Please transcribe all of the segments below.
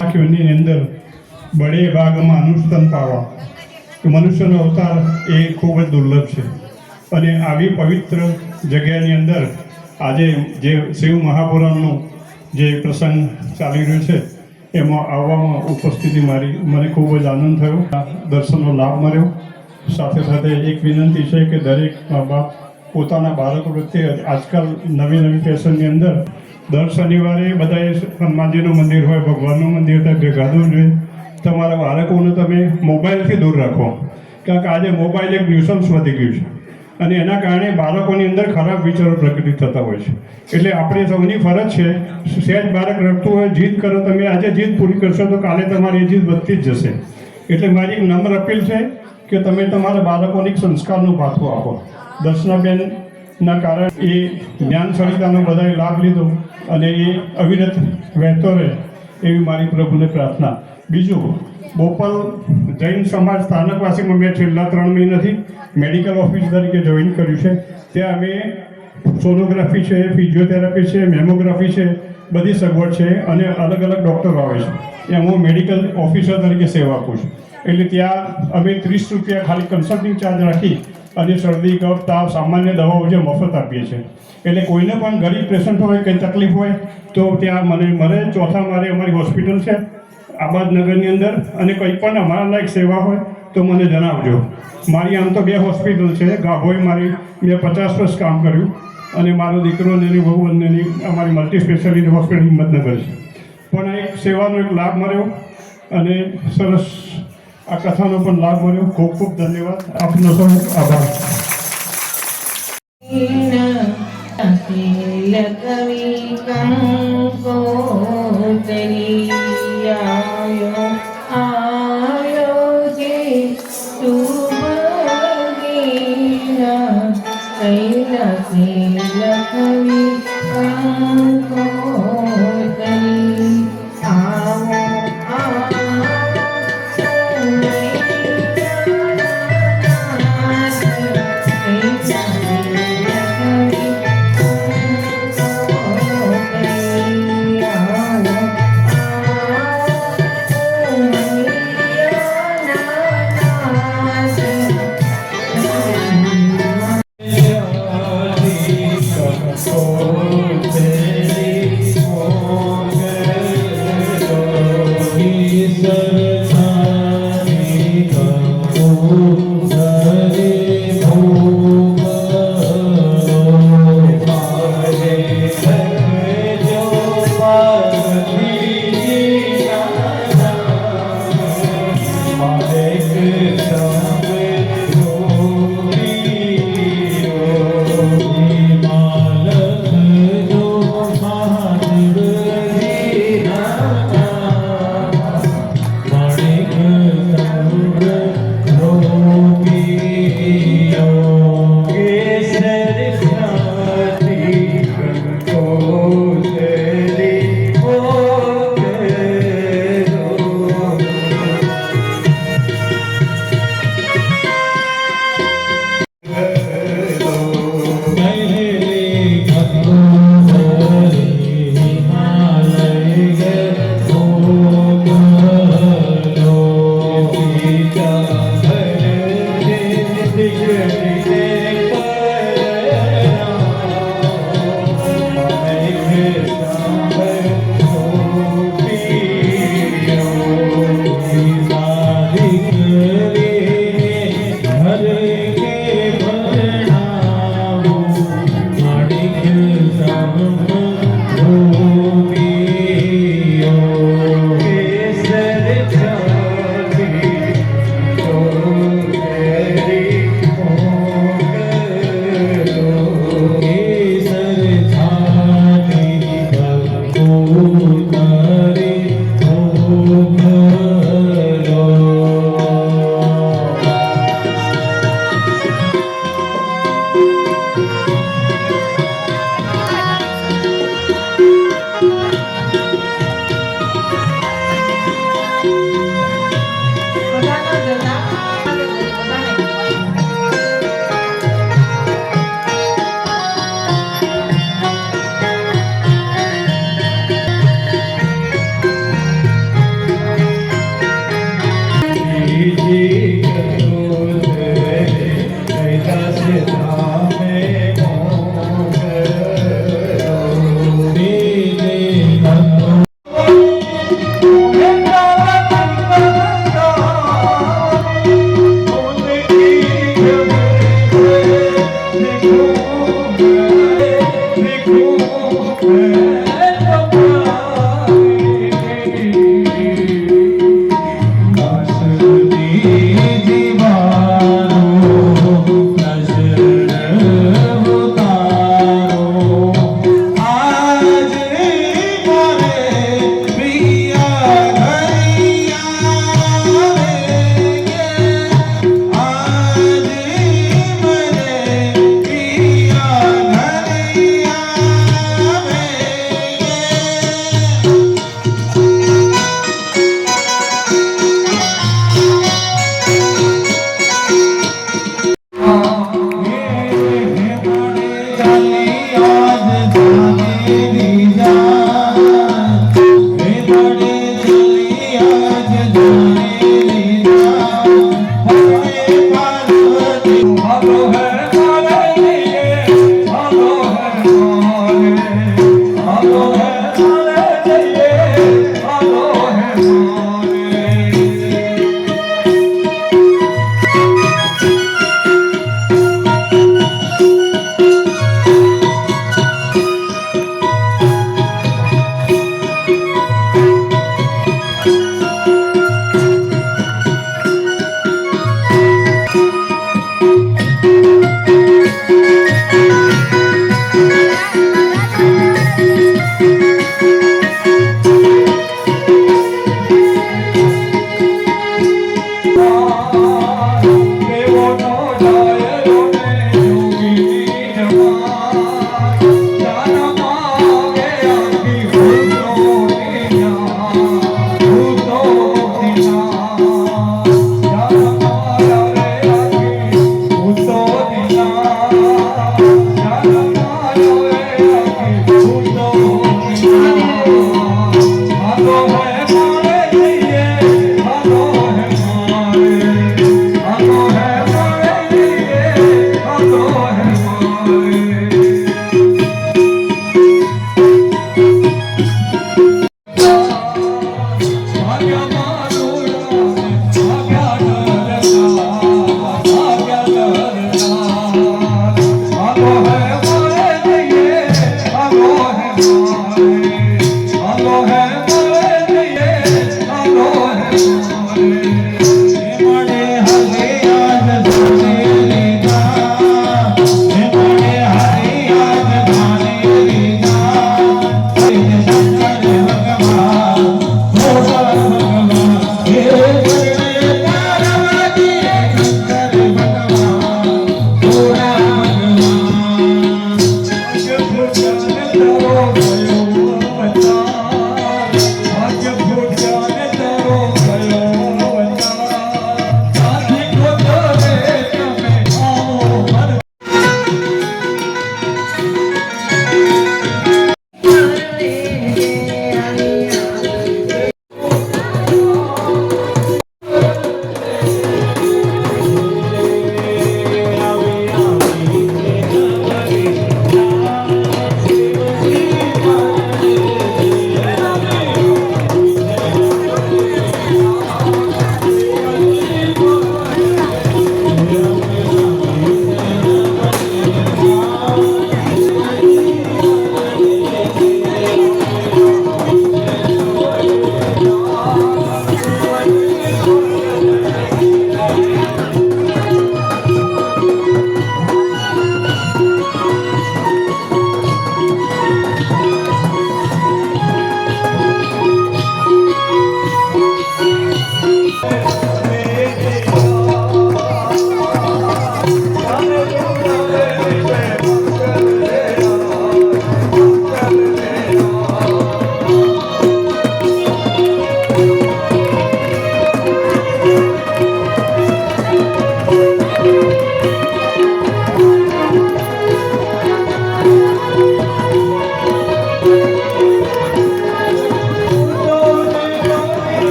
આંખોની અંદર બળે ભાગમાં અનુષ્ઠાન પાવા તો મનુષ્યનો અવતાર એ ખૂબ જ દુર્લભ છે અને આવી પવિત્ર જગ્યાની અંદર આજે જે શિવ મહાપુરાણનો જે પ્રસંગ ચાલી રહ્યો છે એમાં આવવામાં ઉપસ્થિતિ મારી મને ખૂબ જ આનંદ થયો, દર્શનનો લાભ મળ્યો. સાથે સાથે એક વિનંતી છે કે દરેક મા બાપ પોતાના બાળકો પ્રત્યે આજકાલ નવી નવી ફેશનની અંદર દર શનિવારે બધાએ હનુમાનજીનું મંદિર હોય, ભગવાનનું મંદિર હોય, ભેગા થવું જોઈએ. તમારા બાળકોને તમે મોબાઈલથી દૂર રાખો, કારણ કે આજે મોબાઈલ એક ન્યુસન્સ વધી ગયું છે અને એના કારણે બાળકોની અંદર ખરાબ વિચારો પ્રગટિત થતા હોય છે. એટલે આપણે સૌની ફરજ છે, સહેજ બાળક રડતું હોય, જીદ કરો, તમે આજે જીદ પૂરી કરશો તો કાલે તમારી જીદ વધતી જ જશે. એટલે મારી એક નમ્ર અપીલ છે કે તમે તમારા બાળકોને એક સંસ્કારનું પાથું આપો. દર્શનાબેનના કારણે એ જ્ઞાન સરિતાનો બધાએ લાભ લીધો અને એ અવિરત વહેતો રહે એવી મારી પ્રભુને પ્રાર્થના. બીજું, બોપલ જૈન સમાજ સ્થાનકવાસીમાં મેં છેલ્લા 3 મહિનાથી મેડિકલ ઓફિસ તરીકે જોઈન કર્યું છે. ત્યાં અમે સોનોગ્રાફી છે, ફિઝિયોથેરાપી છે, મેમોગ્રાફી છે, બધી સગવડ છે અને અલગ અલગ ડૉક્ટરો આવે છે. ત્યાં હું મેડિકલ ઓફિસર તરીકે સેવા આપું છું. એટલે ત્યાં અમે 30 રૂપિયા ખાલી કન્સલ્ટિંગ ચાર્જ રાખી અને શરદી, કફ, તાવ, સામાન્ય દવાઓ જે મફત આપીએ છીએ. એટલે કોઈને પણ ગરીબ પેશન્ટ હોય, કંઈ તકલીફ હોય તો ત્યાં મને મળે. ચોથા મારે અમારી હોસ્પિટલ છે આબાદનગરની અંદર, અને કંઈ પણ અમારા લાયક સેવા હોય તો મને જણાવજો. મારી આમ તો 2 હોસ્પિટલ છે. ગાભોઈ મારી મેં 50 વર્ષ કામ કર્યું અને મારો દીકરો અને એની વહુ બંનેની અમારી મલ્ટી સ્પેશિયાલિટી હોસ્પિટલ હિંમતનગર છે. પણ એક સેવાનો એક લાભ મળ્યો અને સરસ આ કથાનો પણ લાભ મળ્યો. ખૂબ ખૂબ ધન્યવાદ. આપનો સૌ આભાર.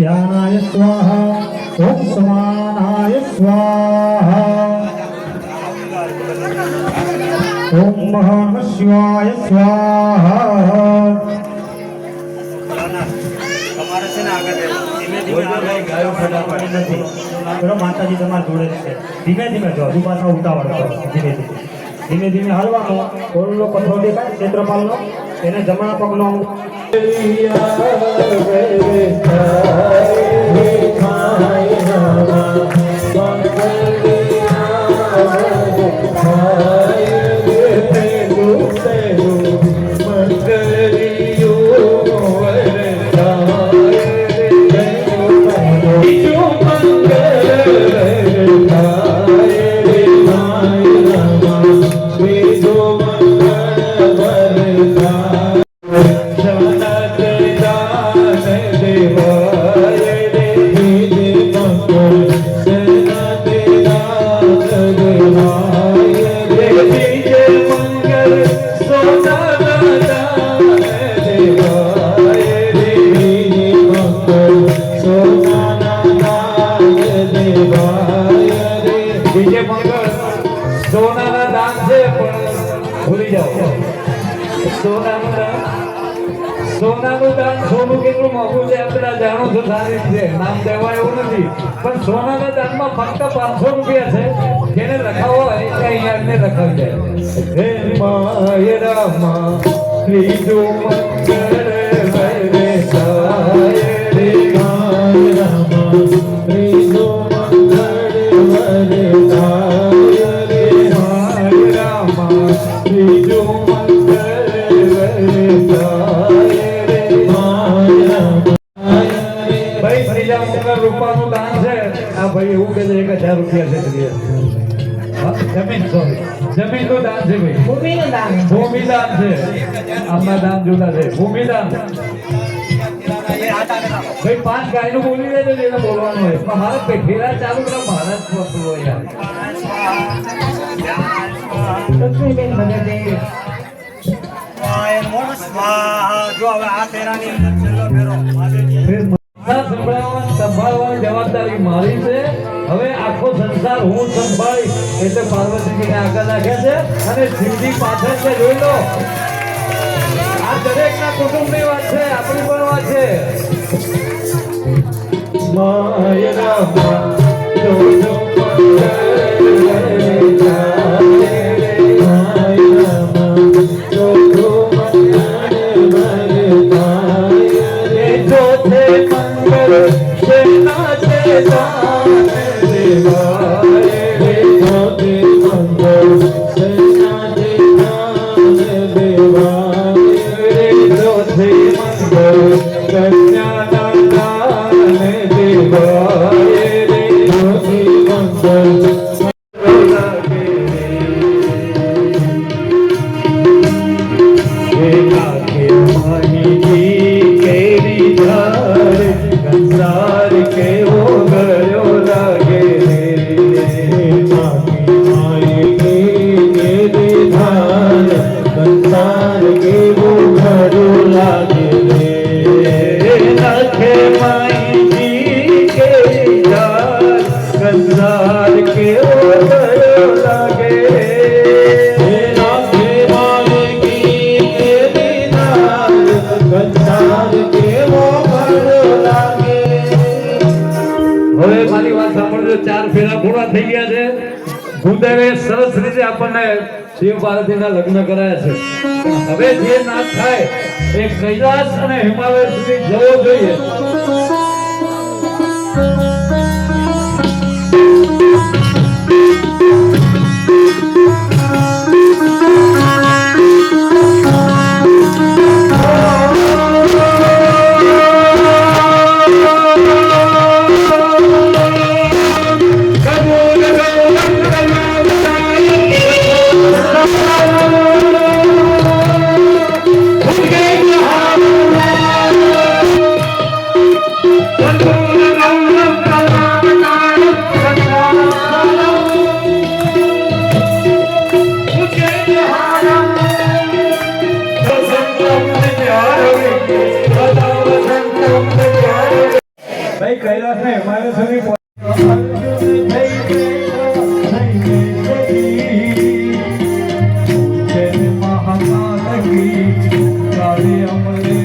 ध्यानाय स्वाहा ओम समानाय स्वाहा ओम नमः शिवाय स्वाहा माताजी તમારા જોડે છે ધીમે ધીમે જો હજુ પાછા ઉતાવળ કરો ધીમે ધીમે ધીમે હાલવાનો ઓલો પથરો દેખાય ક્ષેત્રપાલનો એને જમણા પગનો સોનાનું દાન સોનું કેટલું મોંઘું છે આપણે જાણો છો સારી રીતે નામ દેવા એવું નથી પણ સોનાના દાનમાં ફક્ત 500 રૂપિયા છે જેને રખાવો હોય તે અહીંયા રખાવી જાય હે માય રામા ત્રીજો મંગળ વરે સાય રે માય ભાઈ એવું કહે છે 1000 રૂપિયા છે કરીએ. હા, જમીન સોરી જમીનનું દાન છે ભાઈ, ભૂમિનું દાન. ભૂમિદાન છે. આમના દાન જુદા છે. ભૂમિદાન ભાઈ 5 ગાયનું બોલી દે છે એને બોલવાનું હોય પણ મારે પેઠેરા ચાલુ કરો મારા જ વસ્તુ હોય યાર. લક્ષ્મીબેન ભગતે જો હવે આ ફેરાની અંદર છેલ્લો ફેરો મહાદેવજી. ફેર સંભાળવાની જવાબદારી મારી છે. હવે આખો સંસાર હું સંભાળી એટલે પાર્વતીજીને આગળ રાખ્યા છે અને શિવજી પાછળ છે. જોઈ લો આ દરેકના કુટુંબની વાત છે, આપણી પણ વાત છે. માય રામા જોજો હવે મારી વાત સાંભળજો. 4 ફેરા પૂરા થઈ ગયા છે. ભૂદેવે સરસ રીતે આપણને શિવ પાર્વતીના લગ્ન કરાયા છે. હવે જે નાથ થાય એ કૈલાસ અને હિમાલય સુધી જવો જોઈએ. ભાઈ કૈલાસ ને હિમાલય સુધી મહામાનકી કાળી અમલે